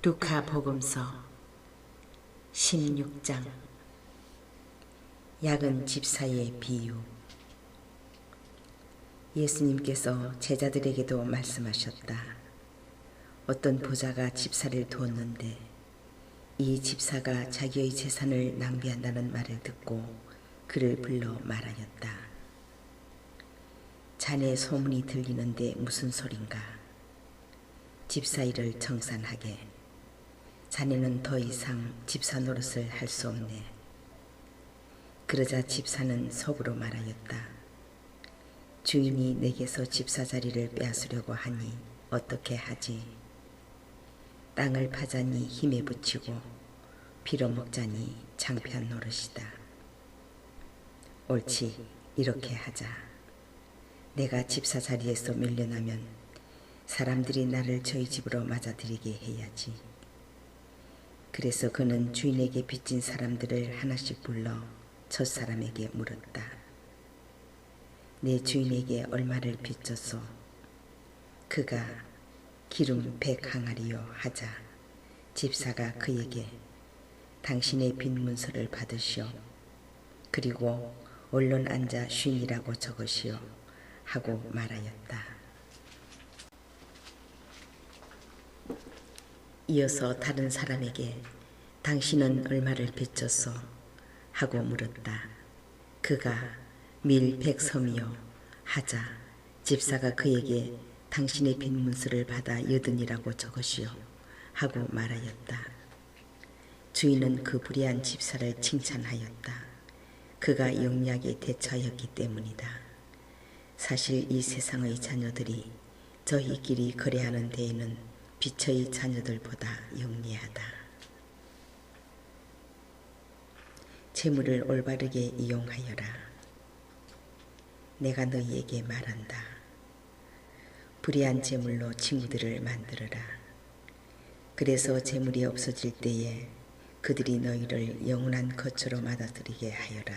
루카 복음서 16장 야근 집사의 비유. 예수님께서 제자들에게도 말씀하셨다. 어떤 부자가 집사를 두었는데 이 집사가 자기의 재산을 낭비한다는 말을 듣고 그를 불러 말하였다. 자네 소문이 들리는데 무슨 소린가? 집사 일을 정산하게. 자네는 더 이상 집사 노릇을 할 수 없네. 그러자 집사는 속으로 말하였다. 주인이 내게서 집사 자리를 빼앗으려고 하니 어떻게 하지? 땅을 파자니 힘에 붙이고 빌어먹자니 창피한 노릇이다. 옳지, 이렇게 하자. 내가 집사 자리에서 밀려나면 사람들이 나를 저희 집으로 맞아들이게 해야지. 그래서 그는 주인에게 빚진 사람들을 하나씩 불러 첫사람에게 물었다. 내 주인에게 얼마를 빚졌소? 그가 기름 100항아리요 하자 집사가 그에게 당신의 빚 문서를 받으시오. 그리고 얼른 앉아 쉰이라고 적으시오 하고 말하였다. 이어서 다른 사람에게 당신은 얼마를 빚졌소? 하고 물었다. 그가 밀 100섬이요 하자 집사가 그에게 당신의 빚 문서를 받아 80이라고 적으시오 하고 말하였다. 주인은 그 불의한 집사를 칭찬하였다. 그가 영리하게 대처하였기 때문이다. 사실 이 세상의 자녀들이 저희끼리 거래하는 데에는 빛의 자녀들보다 영리하다. 재물을 올바르게 이용하여라. 내가 너희에게 말한다. 불의한 재물로 친구들을 만들어라. 그래서 재물이 없어질 때에 그들이 너희를 영원한 거처로 맞아들이게 하여라.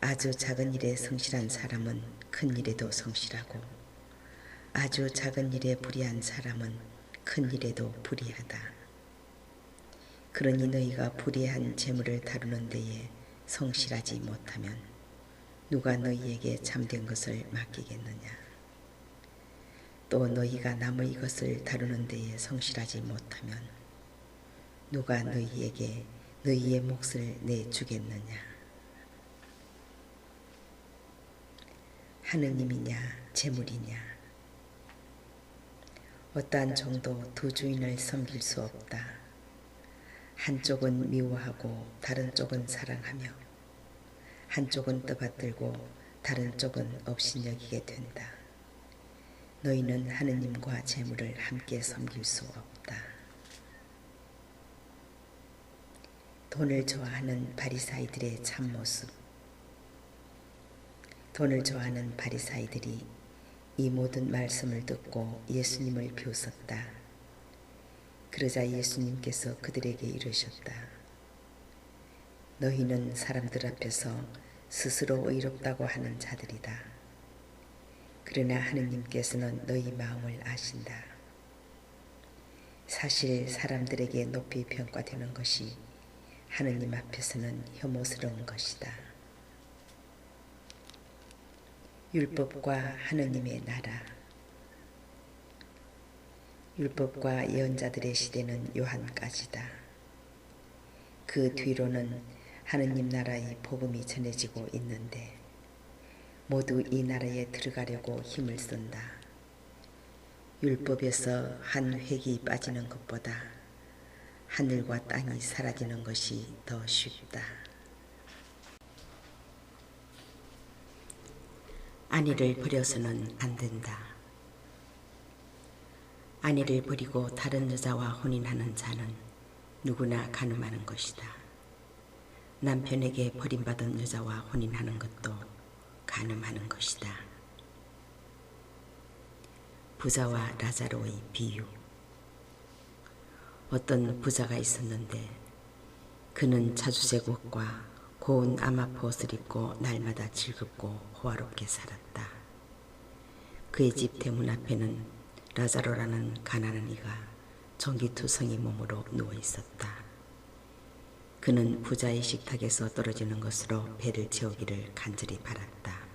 아주 작은 일에 성실한 사람은 큰 일에도 성실하고 아주 작은 일에 불의한 사람은 큰 일에도 불의하다. 그러니 너희가 불의한 재물을 다루는 데에 성실하지 못하면 누가 너희에게 참된 것을 맡기겠느냐? 또 너희가 남의 것을 다루는 데에 성실하지 못하면 누가 너희에게 너희의 몫을 내주겠느냐? 하느님이냐 재물이냐? 어떠한 종도 두 주인을 섬길 수 없다. 한쪽은 미워하고 다른 쪽은 사랑하며 한쪽은 떠받들고 다른 쪽은 업신여기게 된다. 너희는 하느님과 재물을 함께 섬길 수 없다. 돈을 좋아하는 바리사이들의 참모습. 돈을 좋아하는 바리사이들이 이 모든 말씀을 듣고 예수님을 비웃었다. 그러자 예수님께서 그들에게 이르셨다. 너희는 사람들 앞에서 스스로 의롭다고 하는 자들이다. 그러나 하느님께서는 너희 마음을 아신다. 사실 사람들에게 높이 평가되는 것이 하느님 앞에서는 혐오스러운 것이다. 율법과 하느님의 나라. 율법과 예언자들의 시대는 요한까지다. 그 뒤로는 하느님 나라의 복음이 전해지고 있는데 모두 이 나라에 들어가려고 힘을 쓴다. 율법에서 한 획이 빠지는 것보다 하늘과 땅이 사라지는 것이 더 쉽다. 아내를 버려서는 안 된다. 아내를 버리고 다른 여자와 혼인하는 자는 누구나 간음하는 것이다. 남편에게 버림받은 여자와 혼인하는 것도 간음하는 것이다. 부자와 라자로의 비유. 어떤 부자가 있었는데 그는 자주제국과 고운 아마포 옷을 입고 날마다 즐겁고 호화롭게 살았다. 그의 집 대문 앞에는 라자로라는 가난한 이가 전기투성이 몸으로 누워 있었다. 그는 부자의 식탁에서 떨어지는 것으로 배를 채우기를 간절히 바랐다.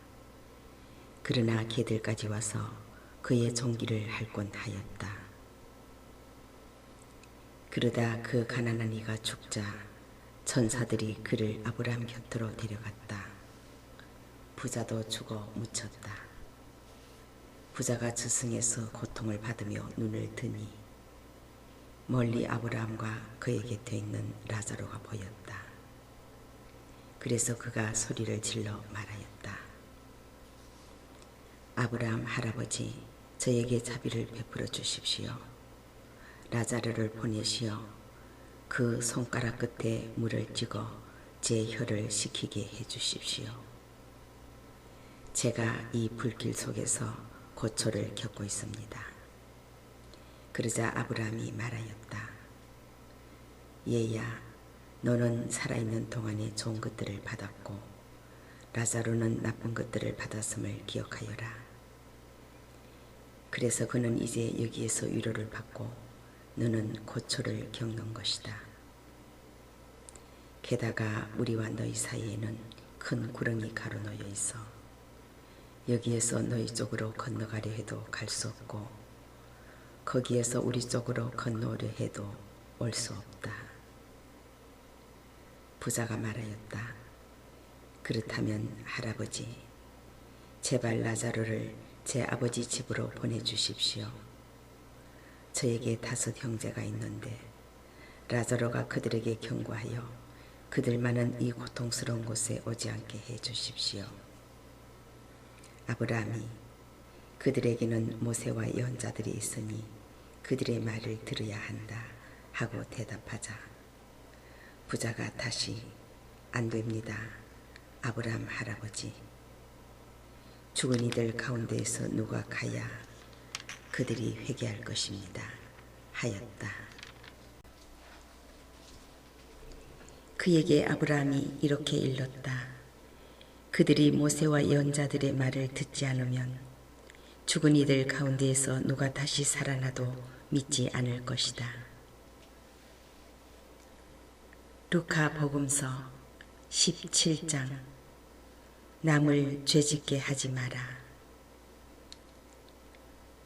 그러나 개들까지 와서 그의 종기를 할곤 하였다. 그러다 그 가난한 이가 죽자 천사들이 그를 아브라함 곁으로 데려갔다. 부자도 죽어 묻혔다. 부자가 저승에서 고통을 받으며 눈을 드니 멀리 아브라함과 그의 곁에 있는 라자로가 보였다. 그래서 그가 소리를 질러 말하였다. 아브라함 할아버지, 저에게 자비를 베풀어 주십시오. 라자로를 보내시어 그 손가락 끝에 물을 찍어 제 혀를 식히게 해 주십시오. 제가 이 불길 속에서 고초를 겪고 있습니다. 그러자 아브라함이 말하였다. 얘야, 너는 살아있는 동안에 좋은 것들을 받았고 라자로는 나쁜 것들을 받았음을 기억하여라. 그래서 그는 이제 여기에서 위로를 받고 너는 고초를 겪는 것이다. 게다가 우리와 너희 사이에는 큰 구렁이 가로놓여 있어 여기에서 너희 쪽으로 건너가려 해도 갈 수 없고 거기에서 우리 쪽으로 건너오려 해도 올 수 없다. 부자가 말하였다. 그렇다면 할아버지, 제발 라자로를 제 아버지 집으로 보내주십시오. 저에게 5 형제가 있는데 라자로가 그들에게 경고하여 그들만은 이 고통스러운 곳에 오지 않게 해 주십시오. 아브라함이 그들에게는 모세와 예언자들이 있으니 그들의 말을 들어야 한다 하고 대답하자 부자가 다시 안 됩니다. 아브라함 할아버지, 죽은 이들 가운데에서 누가 가야 그들이 회개할 것입니다 하였다. 그에게 아브라함이 이렇게 일렀다. 그들이 모세와 예언자들의 말을 듣지 않으면 죽은 이들 가운데에서 누가 다시 살아나도 믿지 않을 것이다. 루카 복음서 17장. 남을 죄짓게 하지 마라.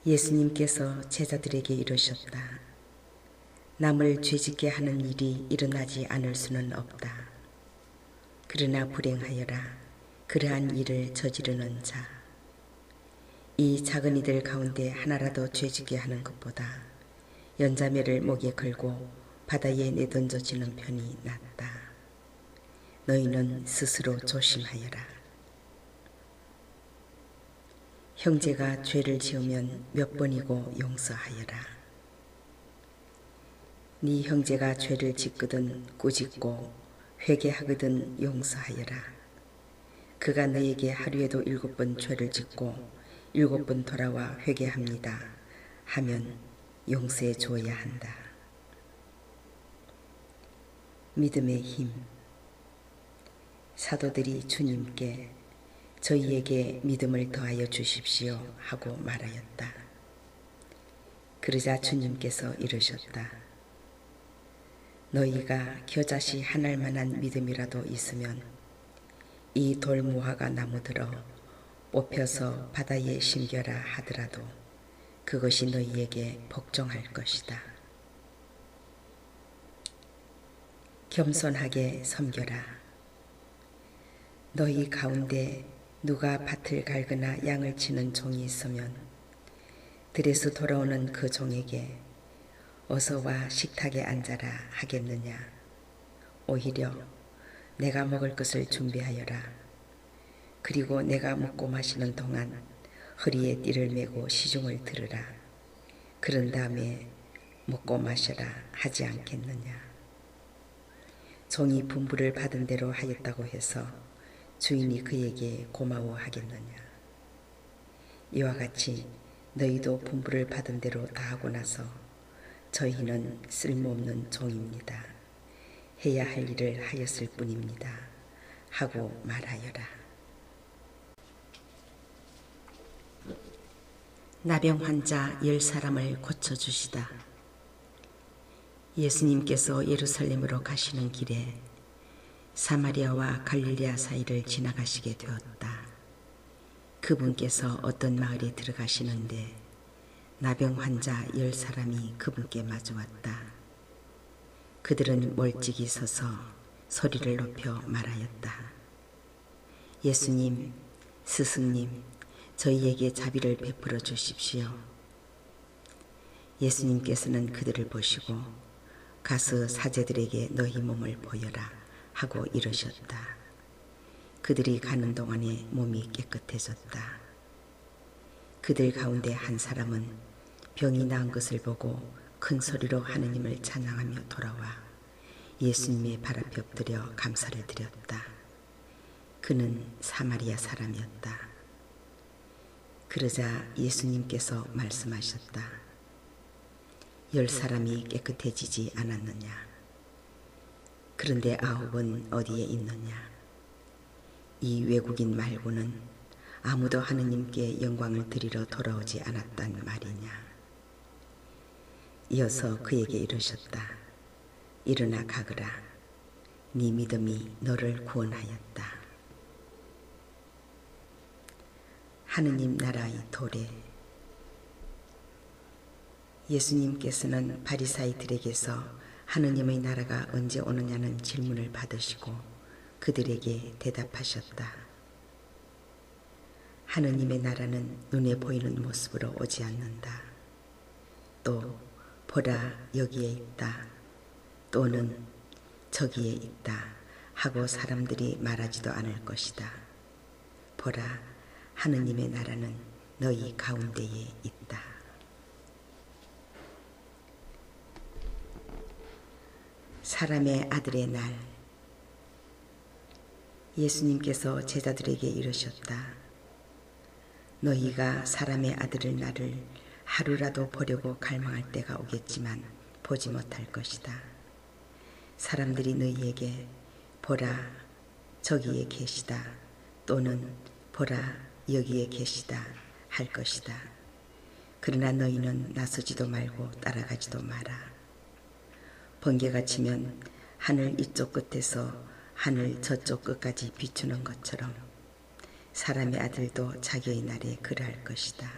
예수님께서 제자들에게 이르셨다. 남을 죄짓게 하는 일이 일어나지 않을 수는 없다. 그러나 불행하여라 그러한 일을 저지르는 자. 이 작은 이들 가운데 하나라도 죄짓게 하는 것보다 연자매를 목에 걸고 바다에 내던져지는 편이 낫다. 너희는 스스로 조심하여라. 형제가 죄를 지으면 몇 번이고 용서하여라. 네 형제가 죄를 짓거든 꾸짖고 회개하거든 용서하여라. 그가 너에게 하루에도 7번 죄를 짓고 7번 돌아와 회개합니다 하면 용서해 주어야 한다. 믿음의 힘. 사도들이 주님께 저희에게 믿음을 더하여 주십시오 하고 말하였다. 그러자 주님께서 이르셨다. 너희가 겨자씨 한 알만한 믿음이라도 있으면 이 돌무화과 나무들어 뽑혀서 바다에 심겨라 하더라도 그것이 너희에게 복종할 것이다. 겸손하게 섬겨라. 너희 가운데 누가 밭을 갈거나 양을 치는 종이 있으면 들에서 돌아오는 그 종에게 어서 와 식탁에 앉아라 하겠느냐. 오히려 내가 먹을 것을 준비하여라. 그리고 내가 먹고 마시는 동안 허리에 띠를 메고 시중을 들으라. 그런 다음에 먹고 마셔라 하지 않겠느냐. 종이 분부를 받은 대로 하였다고 해서 주인이 그에게 고마워하겠느냐. 이와 같이 너희도 분부를 받은 대로 다 하고 나서 저희는 쓸모없는 종입니다. 해야 할 일을 하였을 뿐입니다 하고 말하여라. 나병 환자 10사람을 고쳐주시다. 예수님께서 예루살렘으로 가시는 길에 사마리아와 갈릴리아 사이를 지나가시게 되었다. 그분께서 어떤 마을에 들어가시는데 나병 환자 10사람이 그분께 마주왔다. 그들은 멀찍이 서서 소리를 높여 말하였다. 예수님, 스승님, 저희에게 자비를 베풀어 주십시오. 예수님께서는 그들을 보시고 가서 사제들에게 너희 몸을 보여라 하고 이르셨다. 그들이 가는 동안에 몸이 깨끗해졌다. 그들 가운데 한 사람은 병이 나은 것을 보고 큰 소리로 하느님을 찬양하며 돌아와 예수님의 발 앞에 엎드려 감사를 드렸다. 그는 사마리아 사람이었다. 그러자 예수님께서 말씀하셨다. 10사람이 깨끗해지지 않았느냐? 그런데 9은 어디에 있느냐? 이 외국인 말고는 아무도 하느님께 영광을 드리러 돌아오지 않았단 말이냐? 이어서 그에게 이르셨다. 일어나 가거라. 네 믿음이 너를 구원하였다. 하느님 나라의 도래. 예수님께서는 바리사이들에게서 하느님의 나라가 언제 오느냐는 질문을 받으시고 그들에게 대답하셨다. 하느님의 나라는 눈에 보이는 모습으로 오지 않는다. 또 보라 여기에 있다. 또는 저기에 있다 하고 사람들이 말하지도 않을 것이다. 보라 하느님의 나라는 너희 가운데에 있다. 사람의 아들의 날. 예수님께서 제자들에게 이르셨다. 너희가 사람의 아들의 날을 하루라도 보려고 갈망할 때가 오겠지만 보지 못할 것이다. 사람들이 너희에게 보라 저기에 계시다 또는 보라 여기에 계시다 할 것이다. 그러나 너희는 나서지도 말고 따라가지도 마라. 번개가 치면 하늘 이쪽 끝에서 하늘 저쪽 끝까지 비추는 것처럼 사람의 아들도 자기의 날에 그러할 것이다.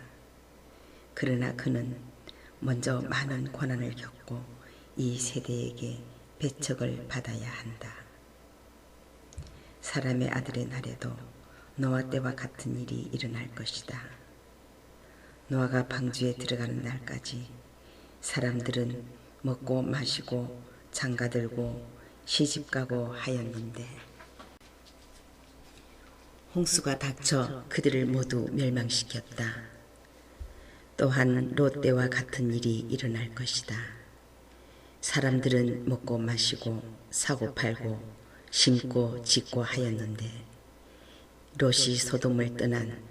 그러나 그는 먼저 많은 고난을 겪고 이 세대에게 배척을 받아야 한다. 사람의 아들의 날에도 노아 때와 같은 일이 일어날 것이다. 노아가 방주에 들어가는 날까지 사람들은 먹고 마시고 장가들고 시집가고 하였는데 홍수가 닥쳐 그들을 모두 멸망시켰다. 또한 롯 때와 같은 일이 일어날 것이다. 사람들은 먹고 마시고 사고 팔고 심고 짓고 하였는데 롯이 소돔을 떠난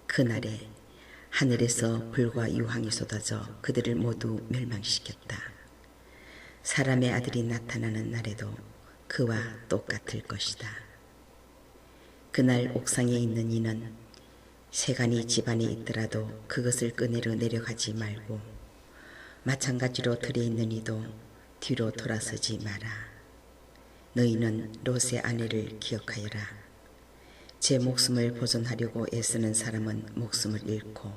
그날에 하늘에서 불과 유황이 쏟아져 그들을 모두 멸망시켰다. 사람의 아들이 나타나는 날에도 그와 똑같을 것이다. 그날 옥상에 있는 이는 세간이 집안에 있더라도 그것을 꺼내려 내려가지 말고 마찬가지로 들에 있는 이도 뒤로 돌아서지 마라. 너희는 롯의 아내를 기억하여라. 제 목숨을 보존하려고 애쓰는 사람은 목숨을 잃고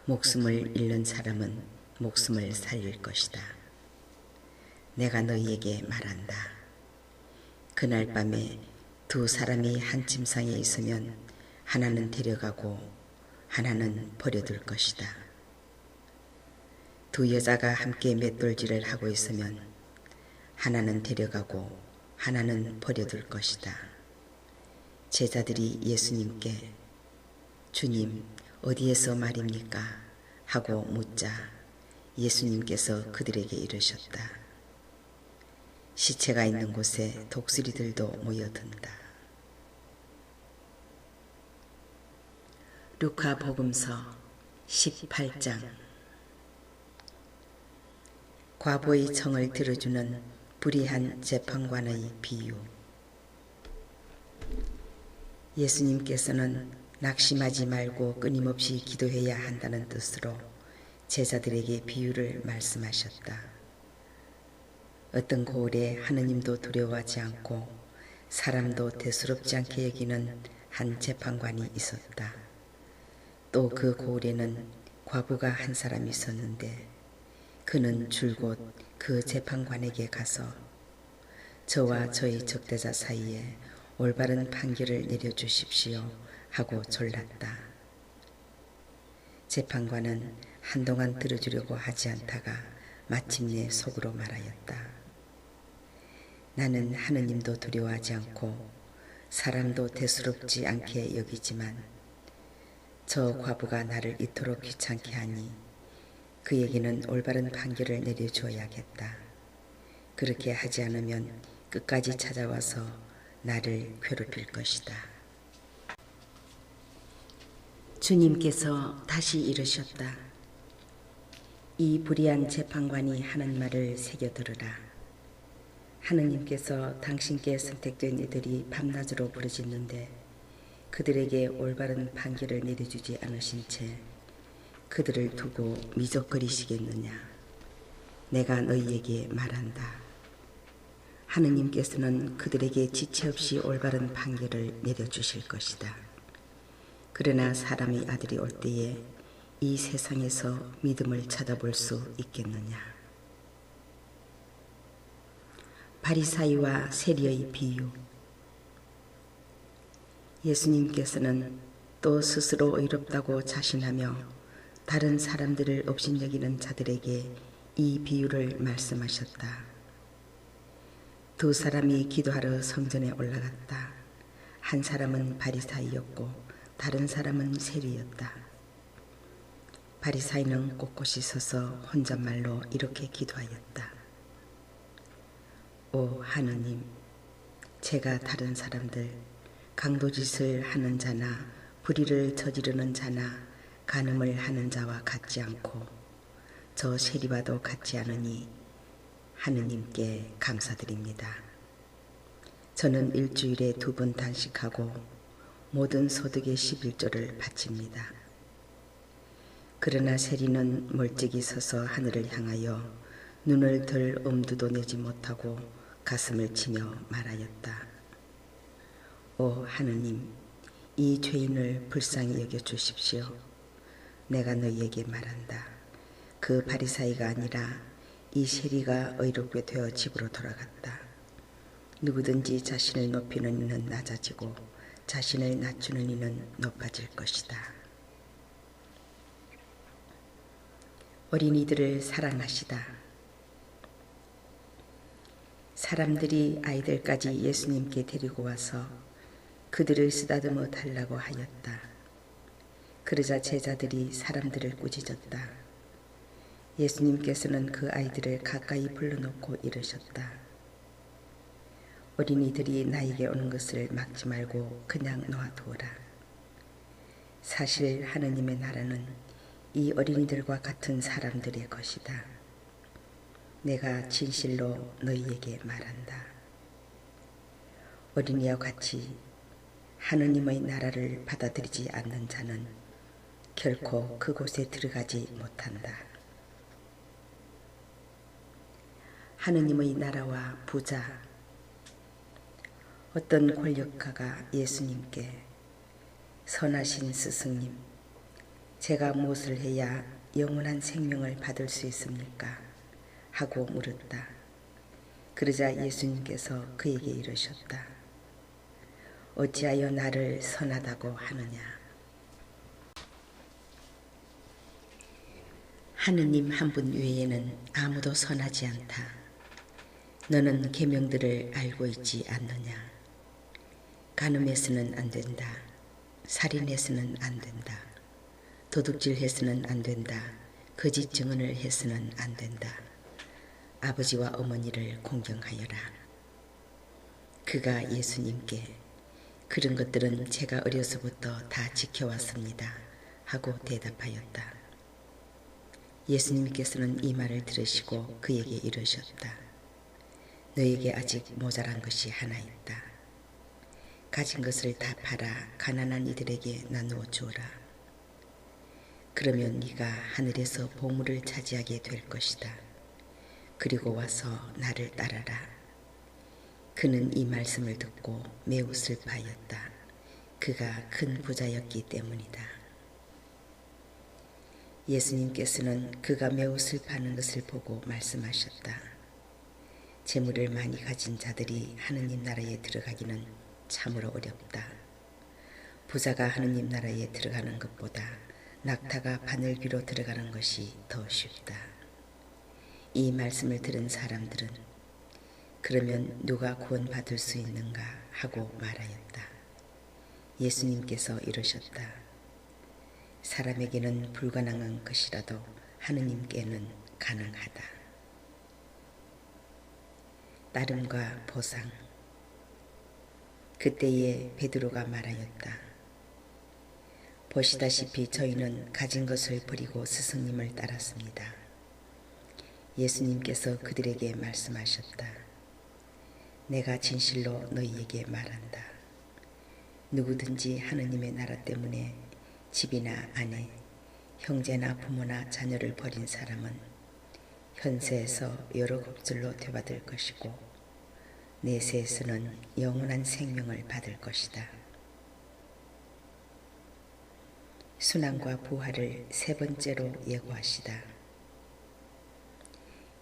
목숨을 잃는 사람은 목숨을 살릴 것이다. 내가 너희에게 말한다. 그날 밤에 두 사람이 한 침상에 있으면 하나는 데려가고 하나는 버려둘 것이다. 두 여자가 함께 맷돌질을 하고 있으면 하나는 데려가고 하나는 버려둘 것이다. 제자들이 예수님께 주님 어디에서 말입니까? 하고 묻자 예수님께서 그들에게 이르셨다. 시체가 있는 곳에 독수리들도 모여든다. 루카 복음서 18장. 과부의 청을 들어주는 불의한 재판관의 비유. 예수님께서는 낙심하지 말고 끊임없이 기도해야 한다는 뜻으로 제자들에게 비유를 말씀하셨다. 어떤 고을에 하느님도 두려워하지 않고 사람도 대수롭지 않게 여기는 한 재판관이 있었다. 또 그 고을에는 과부가 한 사람이 있었는데 그는 줄곧 그 재판관에게 가서 저와 저희 적대자 사이에 올바른 판결을 내려주십시오 하고 졸랐다. 재판관은 한동안 들어주려고 하지 않다가 마침내 속으로 말하였다. 나는 하느님도 두려워하지 않고 사람도 대수롭지 않게 여기지만 저 과부가 나를 이토록 귀찮게 하니 그에게는 올바른 판결을 내려주어야겠다. 그렇게 하지 않으면 끝까지 찾아와서 나를 괴롭힐 것이다. 주님께서 다시 이르셨다. 이 불의한 재판관이 하는 말을 새겨들으라. 하느님께서 당신께 선택된 이들이 밤낮으로 부르짖는데 그들에게 올바른 판결을 내려주지 않으신 채 그들을 두고 미적거리시겠느냐. 내가 너희에게 말한다. 하느님께서는 그들에게 지체 없이 올바른 판결을 내려주실 것이다. 그러나 사람의 아들이 올 때에 이 세상에서 믿음을 찾아볼 수 있겠느냐. 바리사이와 세리의 비유. 예수님께서는 또 스스로 의롭다고 자신하며 다른 사람들을 업신여기는 자들에게 이 비유를 말씀하셨다. 두 사람이 기도하러 성전에 올라갔다. 한 사람은 바리사이였고 다른 사람은 세리였다. 바리사이는 꼿꼿이 서서 혼잣말로 이렇게 기도하였다. 오 하느님, 제가 다른 사람들, 강도짓을 하는 자나 불의를 저지르는 자나 간음을 하는 자와 같지 않고 저 세리와도 같지 않으니 하느님께 감사드립니다. 저는 일주일에 2번 단식하고 모든 소득의 11조를 바칩니다. 그러나 세리는 멀찍이 서서 하늘을 향하여 눈을 들 엄두도 내지 못하고 가슴을 치며 말하였다. 오 하느님, 이 죄인을 불쌍히 여겨주십시오. 내가 너희에게 말한다. 그 바리사이가 아니라 이 세리가 의롭게 되어 집으로 돌아갔다. 누구든지 자신을 높이는 이는 낮아지고 자신을 낮추는 이는 높아질 것이다. 어린이들을 사랑하시다. 사람들이 아이들까지 예수님께 데리고 와서 그들을 쓰다듬어 달라고 하였다. 그러자 제자들이 사람들을 꾸짖었다. 예수님께서는 그 아이들을 가까이 불러놓고 이르셨다. 어린이들이 나에게 오는 것을 막지 말고 그냥 놔두어라. 사실 하느님의 나라는 이 어린이들과 같은 사람들의 것이다. 내가 진실로 너희에게 말한다. 어린이와 같이 하느님의 나라를 받아들이지 않는 자는 결코 그곳에 들어가지 못한다. 하느님의 나라와 부자. 어떤 권력가가 예수님께 선하신 스승님, 제가 무엇을 해야 영원한 생명을 받을 수 있습니까? 하고 물었다. 그러자 예수님께서 그에게 이르셨다. 어찌하여 나를 선하다고 하느냐? 하느님 한 분 외에는 아무도 선하지 않다. 너는 계명들을 알고 있지 않느냐? 간음해서는 안 된다. 살인해서는 안 된다. 도둑질해서는 안 된다. 거짓 증언을 해서는 안 된다. 아버지와 어머니를 공경하여라. 그가 예수님께 그런 것들은 제가 어려서부터 다 지켜왔습니다 하고 대답하였다. 예수님께서는 이 말을 들으시고 그에게 이르셨다. 너에게 아직 모자란 것이 하나 있다. 가진 것을 다 팔아 가난한 이들에게 나누어 주어라. 그러면 네가 하늘에서 보물을 차지하게 될 것이다. 그리고 와서 나를 따르라. 그는 이 말씀을 듣고 매우 슬퍼하였다. 그가 큰 부자였기 때문이다. 예수님께서는 그가 매우 슬퍼하는 것을 보고 말씀하셨다. 재물을 많이 가진 자들이 하느님 나라에 들어가기는 참으로 어렵다. 부자가 하느님 나라에 들어가는 것보다 낙타가 바늘귀로 들어가는 것이 더 쉽다. 이 말씀을 들은 사람들은 그러면 누가 구원받을 수 있는가 하고 말하였다. 예수님께서 이르셨다. 사람에게는 불가능한 것이라도 하느님께는 가능하다. 따름과 보상. 그때에 베드로가 말하였다. 보시다시피 저희는 가진 것을 버리고 스승님을 따랐습니다. 예수님께서 그들에게 말씀하셨다. 내가 진실로 너희에게 말한다. 누구든지 하느님의 나라 때문에 집이나 아내, 형제나 부모나 자녀를 버린 사람은 현세에서 여러 곱절로 되받을 것이고 내세에서는 영원한 생명을 받을 것이다. 순환과 부활을 세 번째로 예고하시다.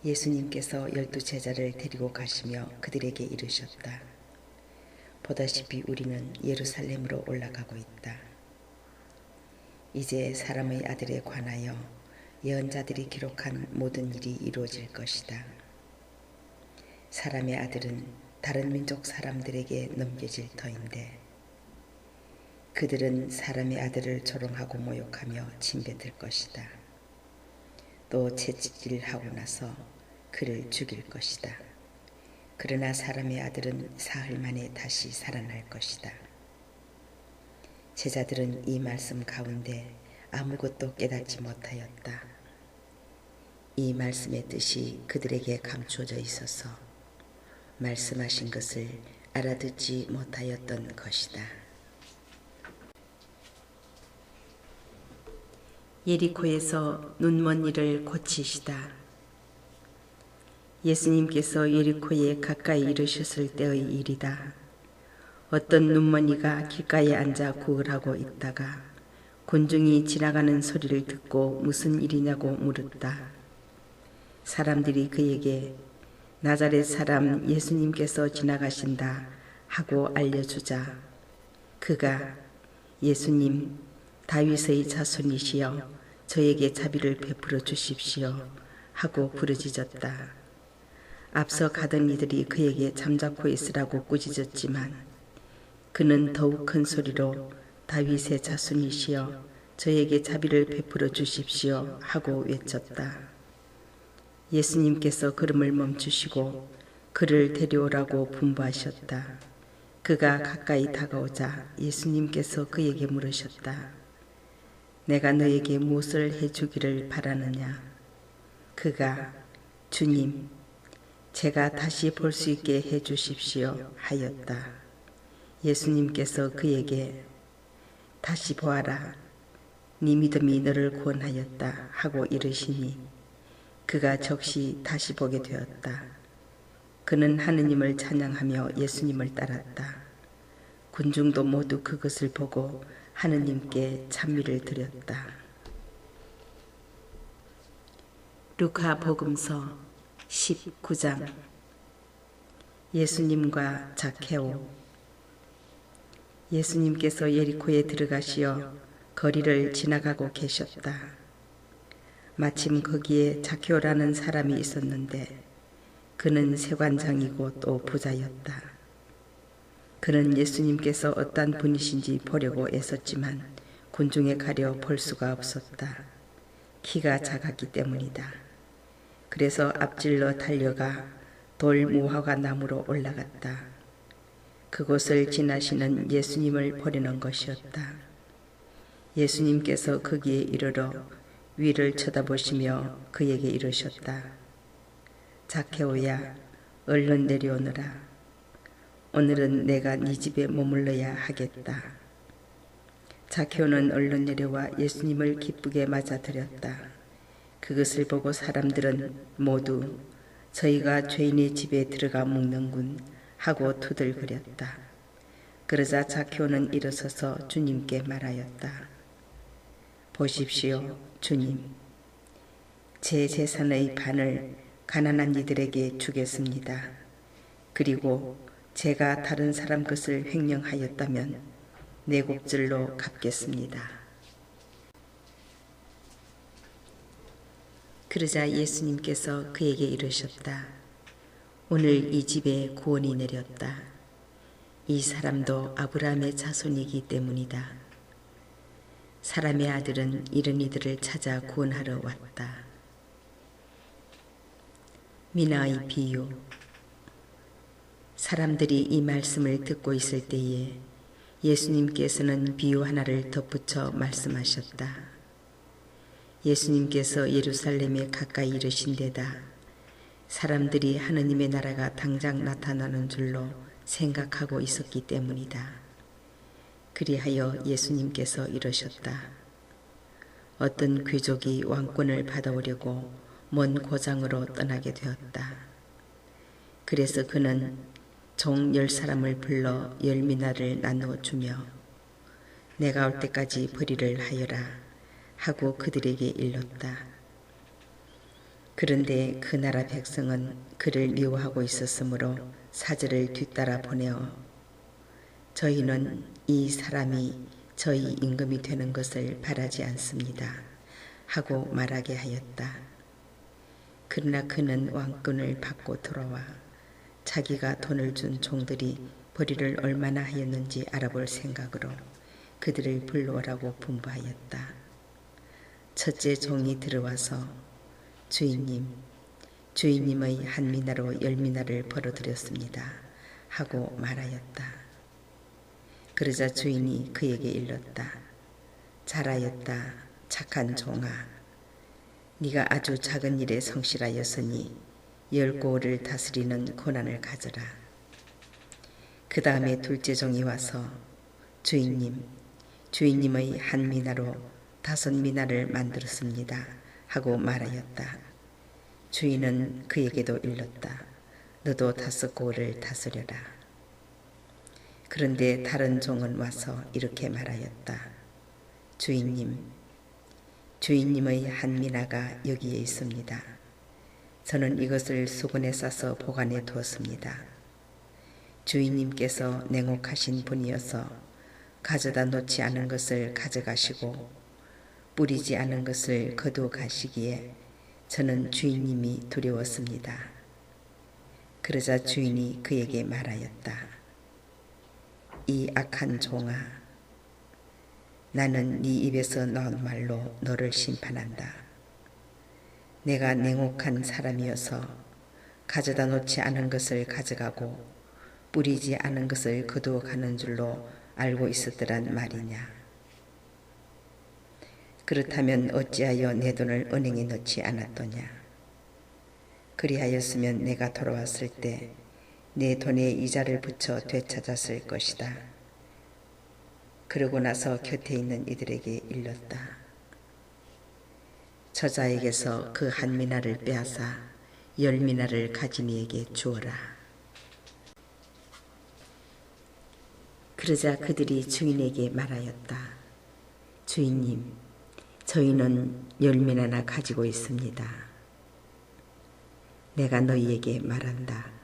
예수님께서 12 제자를 데리고 가시며 그들에게 이르셨다. 보다시피 우리는 예루살렘으로 올라가고 있다. 이제 사람의 아들에 관하여 예언자들이 기록한 모든 일이 이루어질 것이다. 사람의 아들은 다른 민족 사람들에게 넘겨질 터인데 그들은 사람의 아들을 조롱하고 모욕하며 침뱉을 것이다. 또 채찍질하고 나서 그를 죽일 것이다. 그러나 사람의 아들은 사흘 만에 다시 살아날 것이다. 제자들은 이 말씀 가운데 아무것도 깨닫지 못하였다. 이 말씀의 뜻이 그들에게 감추어져 있어서 말씀하신 것을 알아듣지 못하였던 것이다. 예리코에서 눈먼 이를 고치시다. 예수님께서 예리코에 가까이 이르셨을 때의 일이다. 어떤 눈먼이가 길가에 앉아 구걸 하고 있다가 군중이 지나가는 소리를 듣고 무슨 일이냐고 물었다. 사람들이 그에게 나자렛 사람 예수님께서 지나가신다 하고 알려주자 그가 예수님 다윗의 자손이시여 저에게 자비를 베풀어 주십시오 하고 부르짖었다. 앞서 가던 이들이 그에게 잠자코 있으라고 꾸짖었지만 그는 더욱 큰 소리로 다윗의 자손이시여 저에게 자비를 베풀어 주십시오 하고 외쳤다. 예수님께서 걸음을 멈추시고 그를 데려오라고 분부하셨다. 그가 가까이 다가오자 예수님께서 그에게 물으셨다. 내가 너에게 무엇을 해주기를 바라느냐? 그가 주님, 제가 다시 볼 수 있게 해주십시오 하였다. 예수님께서 그에게 다시 보아라. 네 믿음이 너를 구원하였다 하고 이르시니 그가 즉시 다시 보게 되었다. 그는 하느님을 찬양하며 예수님을 따랐다. 군중도 모두 그것을 보고 하느님께 찬미를 드렸다. 루카 복음서 19장. 예수님과 자케오. 예수님께서 예리코에 들어가시어 거리를 지나가고 계셨다. 마침 거기에 자케오라는 사람이 있었는데 그는 세관장이고 또 부자였다. 그는 예수님께서 어떤 분이신지 보려고 애썼지만 군중에 가려 볼 수가 없었다. 키가 작았기 때문이다. 그래서 앞질러 달려가 돌 무화과 나무로 올라갔다. 그곳을 지나시는 예수님을 보려는 것이었다. 예수님께서 거기에 이르러 위를 쳐다보시며 그에게 이르셨다. 자케오야, 얼른 내려오너라. 오늘은 내가 네 집에 머물러야 하겠다. 자케오는 얼른 내려와 예수님을 기쁘게 맞아들였다. 그것을 보고 사람들은 모두 저희가 죄인의 집에 들어가 묵는군 하고 투덜거렸다. 그러자 zakhe오는 일어서서 주님께 말하였다. 보십시오, 주님. 제 재산의 반을 가난한 이들에게 주겠습니다. 그리고 제가 다른 사람 것을 횡령하였다면 네 곱절로 갚겠습니다. 그러자 예수님께서 그에게 이르셨다. 오늘 이 집에 구원이 내렸다. 이 사람도 아브라함의 자손이기 때문이다. 사람의 아들은 이런 이들을 찾아 구원하러 왔다. 미나의 비유. 사람들이 이 말씀을 듣고 있을 때에 예수님께서는 비유 하나를 덧붙여 말씀하셨다. 예수님께서 예루살렘에 가까이 이르신 데다 사람들이 하느님의 나라가 당장 나타나는 줄로 생각하고 있었기 때문이다. 그리하여 예수님께서 이러셨다. 어떤 귀족이 왕권을 받아오려고 먼 고장으로 떠나게 되었다. 그래서 그는 종 10사람을 불러 10미나를 나누어 주며 내가 올 때까지 벌이를 하여라 하고 그들에게 일렀다. 그런데 그 나라 백성은 그를 미워하고 있었으므로 사절을 뒤따라 보내어 저희는 이 사람이 저희 임금이 되는 것을 바라지 않습니다 하고 말하게 하였다. 그러나 그는 왕권을 받고 돌아와 자기가 돈을 준 종들이 벌이를 얼마나 하였는지 알아볼 생각으로 그들을 불러오라고 분부하였다. 첫째 종이 들어와서 주인님의 한 미나로 10미나를 벌어들였습니다 하고 말하였다. 그러자 주인이 그에게 일렀다. 잘하였다, 착한 종아. 네가 아주 작은 일에 성실하였으니 10고을을 다스리는 고난을 가져라. 그 다음에 둘째 종이 와서 주인님의 한 미나로 5미나를 만들었습니다 하고 말하였다. 주인은 그에게도 일렀다. 너도 5고을을 다스려라. 그런데 다른 종은 와서 이렇게 말하였다. 주인님의 한 미나가 여기에 있습니다. 저는 이것을 수건에 싸서 보관해 두었습니다. 주인님께서 냉혹하신 분이어서 가져다 놓지 않은 것을 가져가시고 뿌리지 않은 것을 거두어 가시기에 저는 주인님이 두려웠습니다. 그러자 주인이 그에게 말하였다. 이 악한 종아, 나는 네 입에서 나온 말로 너를 심판한다. 내가 냉혹한 사람이어서 가져다 놓지 않은 것을 가져가고 뿌리지 않은 것을 거두어 가는 줄로 알고 있었더란 말이냐. 그렇다면 어찌하여 내 돈을 은행에 넣지 않았더냐. 그리하였으면 내가 돌아왔을 때 내 돈에 이자를 붙여 되찾았을 것이다. 그러고 나서 곁에 있는 이들에게 일렀다. 저자에게서 그 한 미나를 빼앗아 10미나를 가진 이에게 주어라. 그러자 그들이 주인에게 말하였다. 주인님, 저희는 10미나나 가지고 있습니다. 내가 너희에게 말한다.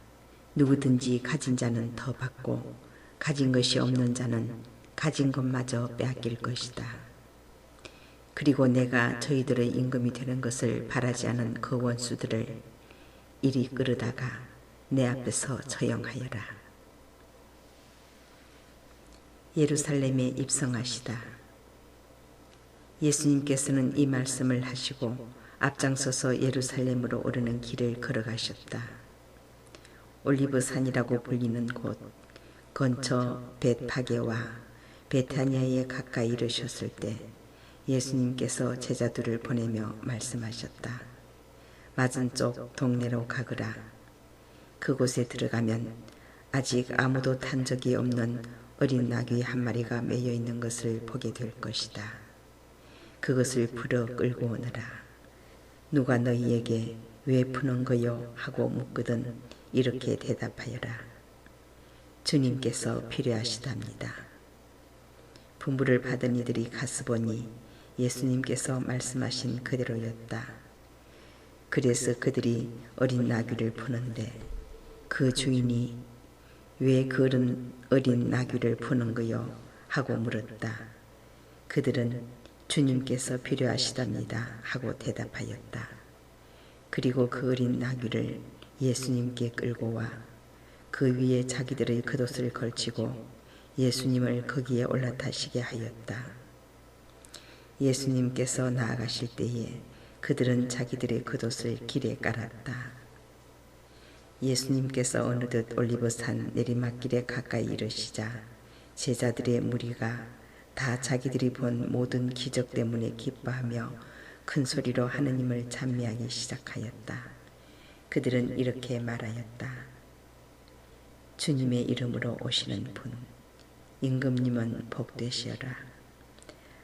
누구든지 가진 자는 더 받고 가진 것이 없는 자는 가진 것마저 빼앗길 것이다. 그리고 내가 저희들의 임금이 되는 것을 바라지 않은 그 원수들을 이리 끌어다가 내 앞에서 처형하여라. 예루살렘에 입성하시다. 예수님께서는 이 말씀을 하시고 앞장서서 예루살렘으로 오르는 길을 걸어가셨다. 올리브산이라고 불리는 곳 근처 벳파게와 베타니아에 가까이 이르셨을 때 예수님께서 제자들을 보내며 말씀하셨다. 맞은쪽 동네로 가거라. 그곳에 들어가면 아직 아무도 탄 적이 없는 어린 나귀 한 마리가 매여 있는 것을 보게 될 것이다. 그것을 풀어 끌고 오너라. 누가 너희에게 왜 푸는 거요? 하고 묻거든 이렇게 대답하여라. 주님께서 필요하시답니다. 분부를 받은 이들이 가서 보니 예수님께서 말씀하신 그대로였다. 그래서 그들이 어린 나귀를 푸는데 그 주인이 왜 그 어린 나귀를 푸는 거요? 하고 물었다. 그들은 주님께서 필요하시답니다. 하고 대답하였다. 그리고 그 어린 나귀를 예수님께 끌고 와 그 위에 자기들의 겉옷을 걸치고 예수님을 거기에 올라타시게 하였다. 예수님께서 나아가실 때에 그들은 자기들의 겉옷을 길에 깔았다. 예수님께서 어느덧 올리브산 내리막길에 가까이 이르시자 제자들의 무리가 다 자기들이 본 모든 기적 때문에 기뻐하며 큰 소리로 하느님을 찬미하기 시작하였다. 그들은 이렇게 말하였다. 주님의 이름으로 오시는 분, 임금님은 복되시어라.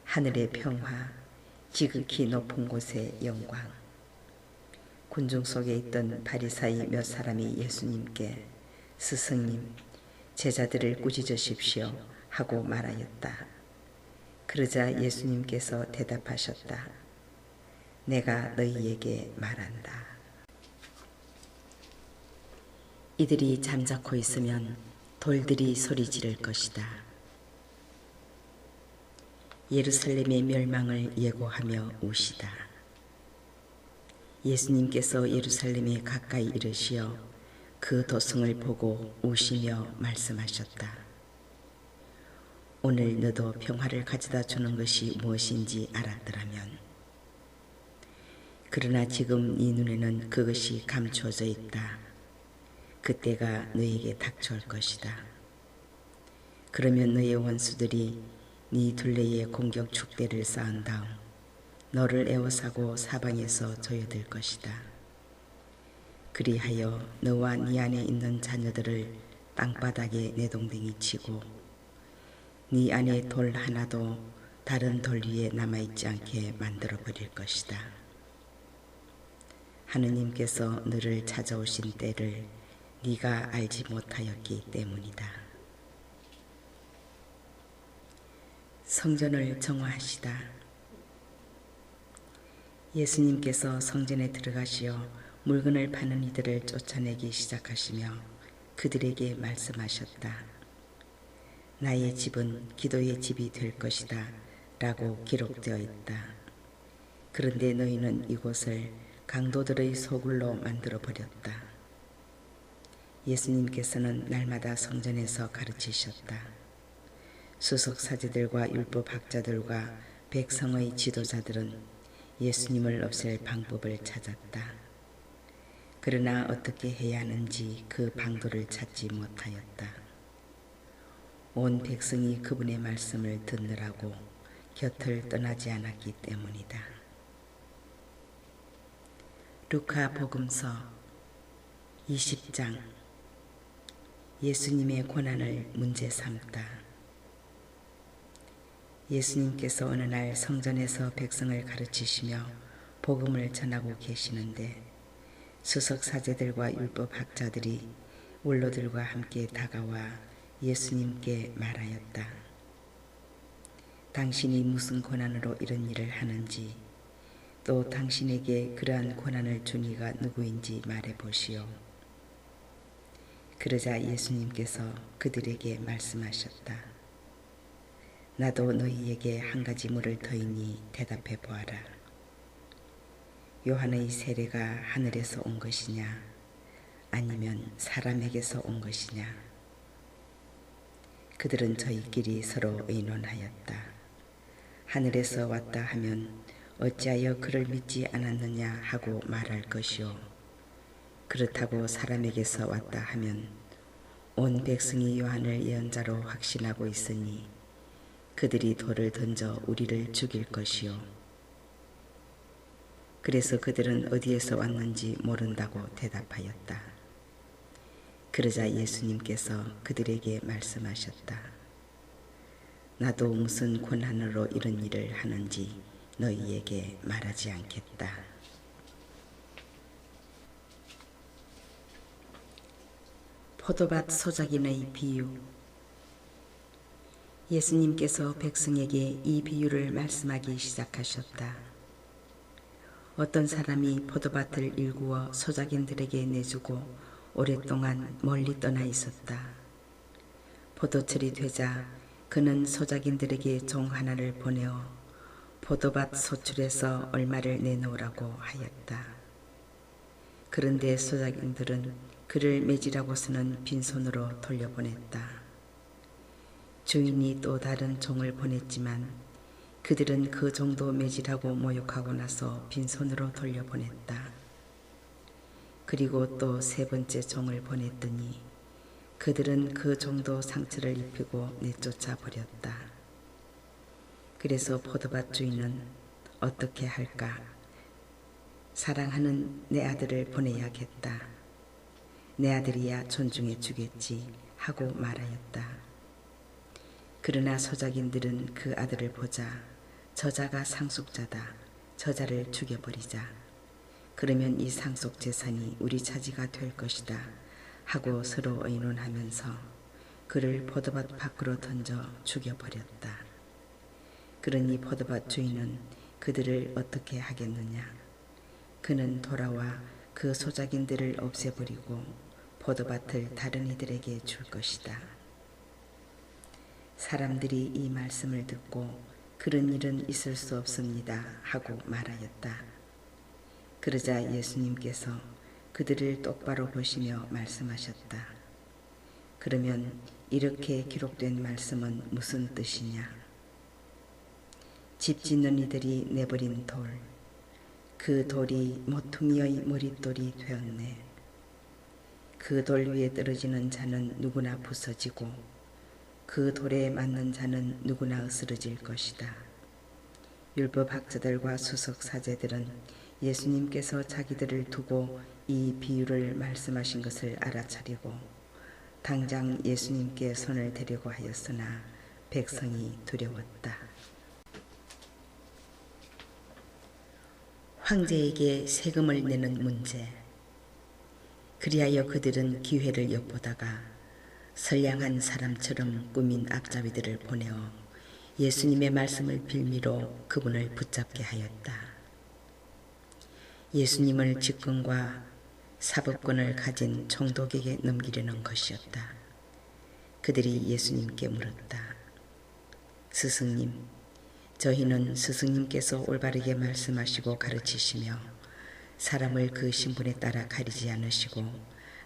하늘의 평화, 지극히 높은 곳의 영광. 군중 속에 있던 바리사이 몇 사람이 예수님께 스승님, 제자들을 꾸짖으십시오 하고 말하였다. 그러자 예수님께서 대답하셨다. 내가 너희에게 말한다. 이들이 잠자코 있으면 돌들이 소리 지를 것이다. 예루살렘의 멸망을 예고하며 우시다. 예수님께서 예루살렘에 가까이 이르시어 그 도성을 보고 우시며 말씀하셨다. 오늘 너도 평화를 가져다 주는 것이 무엇인지 알았더라면. 그러나 지금 네 눈에는 그것이 감추어져 있다. 그때가 너에게 닥쳐올 것이다. 그러면 너의 원수들이 네 둘레에 공격 축대를 쌓은 다음 너를 에워싸고 사방에서 조여들 것이다. 그리하여 너와 네 안에 있는 자녀들을 땅바닥에 내동댕이 치고 네 안에 돌 하나도 다른 돌 위에 남아있지 않게 만들어 버릴 것이다. 하느님께서 너를 찾아오신 때를 네가 알지 못하였기 때문이다. 성전을 정화하시다. 예수님께서 성전에 들어가시어 물건을 파는 이들을 쫓아내기 시작하시며 그들에게 말씀하셨다. 나의 집은 기도의 집이 될 것이다 라고 기록되어 있다. 그런데 너희는 이곳을 강도들의 소굴로 만들어 버렸다. 예수님께서는 날마다 성전에서 가르치셨다. 수석사제들과 율법학자들과 백성의 지도자들은 예수님을 없앨 방법을 찾았다. 그러나 어떻게 해야 하는지 그 방도를 찾지 못하였다. 온 백성이 그분의 말씀을 듣느라고 곁을 떠나지 않았기 때문이다. 루카 복음서 20장. 예수님의 고난을 문제 삼다. 예수님께서 어느 날 성전에서 백성을 가르치시며 복음을 전하고 계시는데 수석사제들과 율법학자들이 원로들과 함께 다가와 예수님께 말하였다. 당신이 무슨 고난으로 이런 일을 하는지 또 당신에게 그러한 고난을 준 이가 누구인지 말해보시오. 그러자 예수님께서 그들에게 말씀하셨다. 나도 너희에게 한 가지 물을 더이니 대답해 보아라. 요한의 세례가 하늘에서 온 것이냐 아니면 사람에게서 온 것이냐. 그들은 저희끼리 서로 의논하였다. 하늘에서 왔다 하면 어찌하여 그를 믿지 않았느냐 하고 말할 것이요. 그렇다고 사람에게서 왔다 하면 온 백성이 요한을 예언자로 확신하고 있으니 그들이 돌을 던져 우리를 죽일 것이요. 그래서 그들은 어디에서 왔는지 모른다고 대답하였다. 그러자 예수님께서 그들에게 말씀하셨다. 나도 무슨 권한으로 이런 일을 하는지 너희에게 말하지 않겠다. 포도밭 소작인의 비유. 예수님께서 백성에게 이 비유를 말씀하기 시작하셨다. 어떤 사람이 포도밭을 일구어 소작인들에게 내주고 오랫동안 멀리 떠나 있었다. 포도철이 되자 그는 소작인들에게 종 하나를 보내어 포도밭 소출에서 얼마를 내놓으라고 하였다. 그런데 소작인들은 그를 매질하고서는 빈손으로 돌려보냈다. 주인이 또 다른 종을 보냈지만 그들은 그 종도 매질하고 모욕하고 나서 빈손으로 돌려보냈다. 그리고 또 세 번째 종을 보냈더니 그들은 그 종도 상처를 입히고 내쫓아 버렸다. 그래서 포도밭 주인은 어떻게 할까? 사랑하는 내 아들을 보내야겠다. 내 아들이야 존중해 주겠지 하고 말하였다. 그러나 소작인들은 그 아들을 보자 저자가 상속자다. 저자를 죽여버리자. 그러면 이 상속 재산이 우리 차지가 될 것이다 하고 서로 의논하면서 그를 포도밭 밖으로 던져 죽여버렸다. 그러니 포도밭 주인은 그들을 어떻게 하겠느냐? 그는 돌아와 그 소작인들을 없애버리고 포도밭을 다른 이들에게 줄 것이다. 사람들이 이 말씀을 듣고 그런 일은 있을 수 없습니다 하고 말하였다. 그러자 예수님께서 그들을 똑바로 보시며 말씀하셨다. 그러면 이렇게 기록된 말씀은 무슨 뜻이냐? 집 짓는 이들이 내버린 돌, 그 돌이 모퉁이의 머릿돌이 되었네. 그 돌 위에 떨어지는 자는 누구나 부서지고 그 돌에 맞는 자는 누구나 으스러질 것이다. 율법학자들과 수석사제들은 예수님께서 자기들을 두고 이 비유를 말씀하신 것을 알아차리고 당장 예수님께 손을 대려고 하였으나 백성이 두려웠다. 황제에게 세금을 내는 문제. 그리하여 그들은 기회를 엿보다가 선량한 사람처럼 꾸민 앞잡이들을 보내어 예수님의 말씀을 빌미로 그분을 붙잡게 하였다. 예수님을 직권과 사법권을 가진 총독에게 넘기려는 것이었다. 그들이 예수님께 물었다. 스승님, 저희는 스승님께서 올바르게 말씀하시고 가르치시며 사람을 그 신분에 따라 가리지 않으시고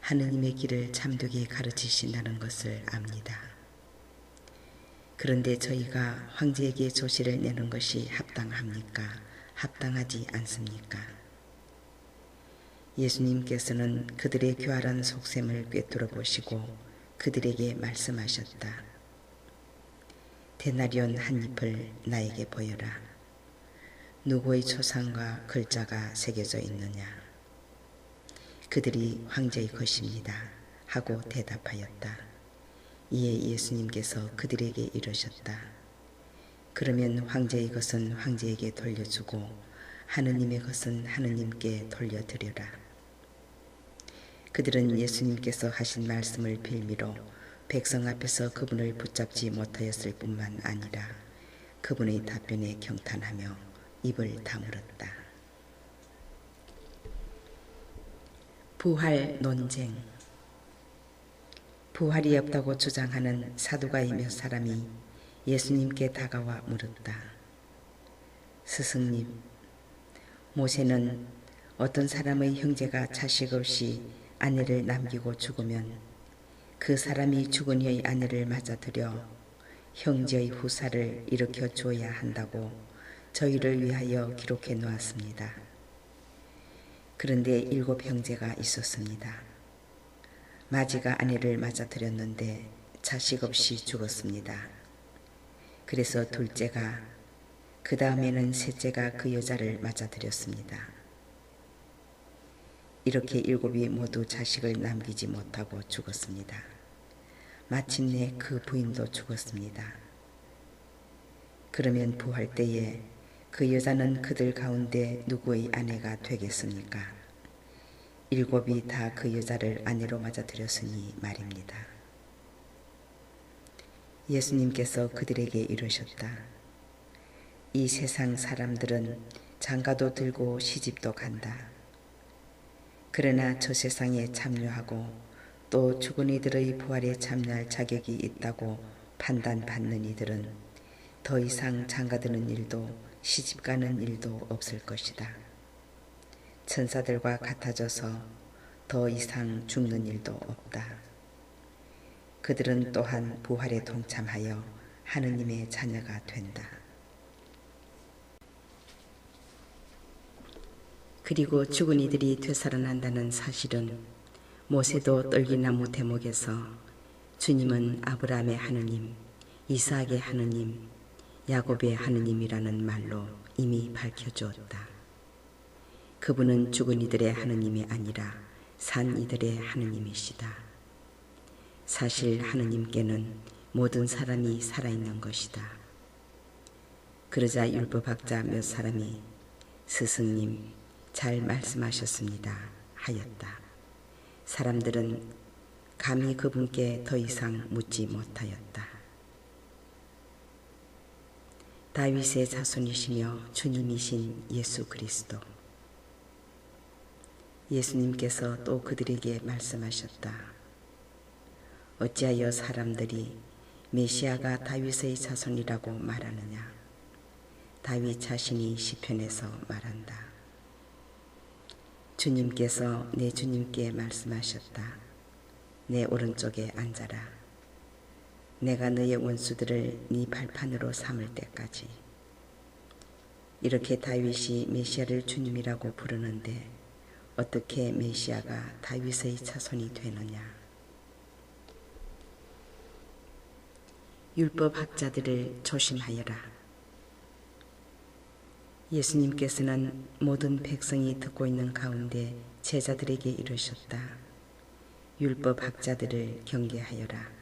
하느님의 길을 참되게 가르치신다는 것을 압니다. 그런데 저희가 황제에게 조시를 내는 것이 합당합니까? 합당하지 않습니까? 예수님께서는 그들의 교활한 속셈을 꿰뚫어 보시고 그들에게 말씀하셨다. 데나리온 한 잎을 나에게 보여라. 누구의 초상과 글자가 새겨져 있느냐? 그들이 황제의 것입니다 하고 대답하였다. 이에 예수님께서 그들에게 이르셨다. 그러면 황제의 것은 황제에게 돌려주고 하느님의 것은 하느님께 돌려드려라. 그들은 예수님께서 하신 말씀을 빌미로 백성 앞에서 그분을 붙잡지 못하였을 뿐만 아니라 그분의 답변에 경탄하며 입을 다물었다. 부활 논쟁. 부활이 없다고 주장하는 사두가이 몇 사람이 예수님께 다가와 물었다. 스승님, 모세는 어떤 사람의 형제가 자식 없이 아내를 남기고 죽으면 그 사람이 죽은 이의 아내를 맞아들여 형제의 후사를 일으켜 주어야 한다고 저희를 위하여 기록해 놓았습니다. 그런데 7 형제가 있었습니다. 마지가 아내를 맞아들였는데 자식 없이 죽었습니다. 그래서 둘째가, 그 다음에는 셋째가 그 여자를 맞아들였습니다. 이렇게 7이 모두 자식을 남기지 못하고 죽었습니다. 마침내 그 부인도 죽었습니다. 그러면 부활 때에 그 여자는 그들 가운데 누구의 아내가 되겠습니까? 일곱이 다 그 여자를 아내로 맞아들였으니 말입니다. 예수님께서 그들에게 이르셨다. 이 세상 사람들은 장가도 들고 시집도 간다. 그러나 저 세상에 참여하고 또 죽은 이들의 부활에 참여할 자격이 있다고 판단받는 이들은 더 이상 장가드는 일도 시집가는 일도 없을 것이다. 천사들과 같아져서 더 이상 죽는 일도 없다. 그들은 또한 부활에 동참하여 하느님의 자녀가 된다. 그리고 죽은 이들이 되살아난다는 사실은 모세도 떨기나무 대목에서 주님은 아브라함의 하느님, 이삭의 하느님, 야곱의 하느님이라는 말로 이미 밝혀주었다. 그분은 죽은 이들의 하느님이 아니라 산 이들의 하느님이시다. 사실 하느님께는 모든 사람이 살아있는 것이다. 그러자 율법학자 몇 사람이 스승님 잘 말씀하셨습니다 하였다. 사람들은 감히 그분께 더 이상 묻지 못하였다. 다윗의 자손이시며 주님이신 예수 그리스도. 예수님께서 또 그들에게 말씀하셨다. 어찌하여 사람들이 메시아가 다윗의 자손이라고 말하느냐. 다윗 자신이 시편에서 말한다. 주님께서 내 주님께 말씀하셨다. 내 오른쪽에 앉아라. 내가 너의 원수들을 네 발판으로 삼을 때까지. 이렇게 다윗이 메시아를 주님이라고 부르는데 어떻게 메시아가 다윗의 자손이 되느냐. 율법학자들을 조심하여라. 예수님께서는 모든 백성이 듣고 있는 가운데 제자들에게 이르셨다. 율법학자들을 경계하여라.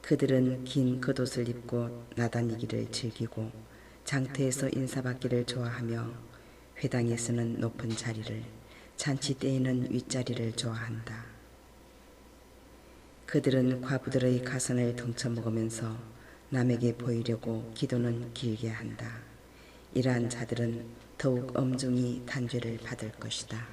그들은 긴 겉옷을 입고 나다니기를 즐기고 장터에서 인사받기를 좋아하며 회당에서는 높은 자리를, 잔치 때에는 윗자리를 좋아한다. 그들은 과부들의 가선을 덩쳐먹으면서 남에게 보이려고 기도는 길게 한다. 이러한 자들은 더욱 엄중히 단죄를 받을 것이다.